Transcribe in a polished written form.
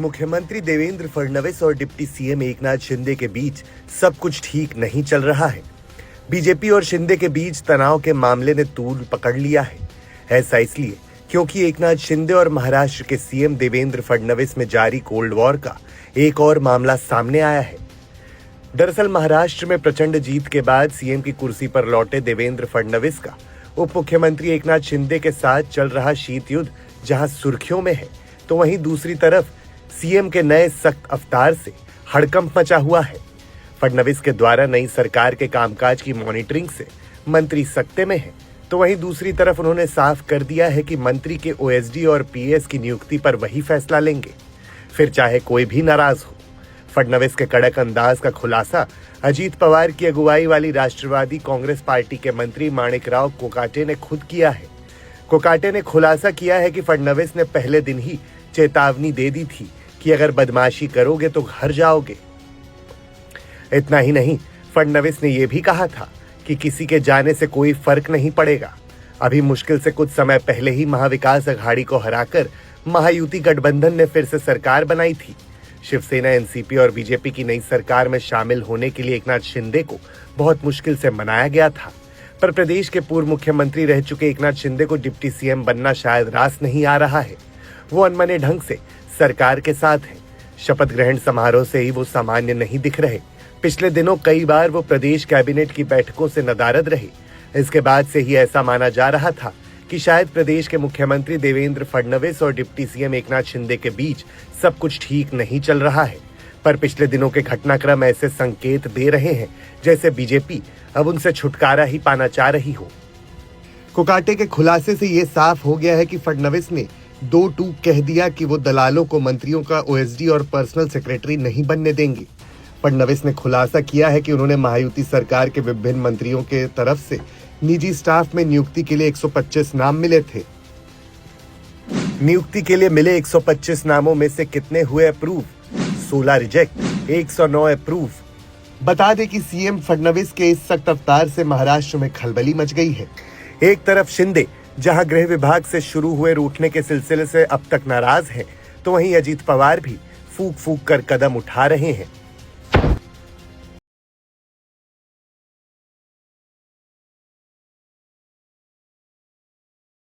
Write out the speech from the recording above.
मुख्यमंत्री देवेंद्र फडणवीस और deputy CM Eknath Shinde के बीच सब कुछ ठीक नहीं चल रहा है। बीजेपी और शिंदे के बीच तनाव के मामले ने तूल पकड़ लिया है। ऐसा इसलिए क्योंकि एकनाथ शिंदे और महाराष्ट्र के सीएम देवेंद्र फडणवीस में जारी कोल्ड वॉर का एक और मामला सामने आया है। दरअसल महाराष्ट्र में प्रचंड जीत के बाद सीएम की कुर्सी पर लौटे देवेंद्र फडणवीस का उप मुख्यमंत्री एकनाथ शिंदे के साथ चल रहा शीत युद्ध जहां सुर्खियों में है, तो वहीं दूसरी तरफ सीएम के नए सख्त अवतार से हड़कंप मचा हुआ है। फडणवीस के द्वारा नई सरकार के कामकाज की मॉनिटरिंग से मंत्री सकते में है, तो वहीं दूसरी तरफ उन्होंने साफ कर दिया है कि मंत्री के ओएसडी और पीएस की नियुक्ति पर वही फैसला लेंगे, फिर चाहे कोई भी नाराज हो। फडणवीस के कड़क अंदाज का खुलासा अजीत पवार की अगुवाई वाली राष्ट्रवादी कांग्रेस पार्टी के मंत्री माणिकराव कोकाटे ने खुद किया है। कोकाटे ने खुलासा किया है कि फडणवीस ने पहले दिन ही चेतावनी दे दी थी कि अगर बदमाशी करोगे तो घर जाओगे। इतना ही नहीं, फडणवीस ने यह भी कहा था कि किसी के जाने से कोई फर्क नहीं पड़ेगा। अभी मुश्किल से कुछ समय पहले ही महाविकास अघाड़ी को हराकर महायुति गठबंधन ने फिर से सरकार बनाई थी। शिवसेना, एनसीपी और बीजेपी की नई सरकार में शामिल होने के लिए एकनाथ शिंदे को बहुत मुश्किल से मनाया गया था, पर प्रदेश के पूर्व मुख्यमंत्री रह चुके एकनाथ शिंदे को डिप्टी सीएम बनना शायद रास नहीं आ रहा है। वो अनमने ढंग से सरकार के साथ है। शपथ ग्रहण समारोह से ही वो सामान्य नहीं दिख रहे। पिछले दिनों कई बार वो प्रदेश कैबिनेट की बैठकों से नदारद रहे। इसके बाद से ही ऐसा माना जा रहा था कि शायद प्रदेश के मुख्यमंत्री देवेंद्र फडणवीस और डिप्टी सीएम एकनाथ शिंदे के बीच सब कुछ ठीक नहीं चल रहा है, पर पिछले दिनों के घटनाक्रम ऐसे संकेत दे रहे हैं जैसे बीजेपी अब उनसे छुटकारा ही पाना चाह रही हो। कोकाटे के खुलासे से ये साफ हो गया है कि फडणवीस ने दो टूक कह दिया कि वो दलालों को मंत्रियों का ओएसडी और पर्सनल सेक्रेटरी नहीं बनने देंगे। फडणवीस ने खुलासा किया है कि उन्होंने महायुति सरकार के विभिन्न मंत्रियों के तरफ से निजी स्टाफ में नियुक्ति के लिए 125 नाम मिले थे। नियुक्ति के लिए मिले 125 नामों में से कितने हुए अप्रूव? 16 reject, 109 approve. बता दें कि सीएम फडणवीस के इस सख्त अवतार से महाराष्ट्र में खलबली मच गई है। एक तरफ शिंदे जहां गृह विभाग से शुरू हुए रूठने के सिलसिले से अब तक नाराज हैं, तो वहीं अजीत पवार भी फूंक फूंक कर कदम उठा रहे हैं।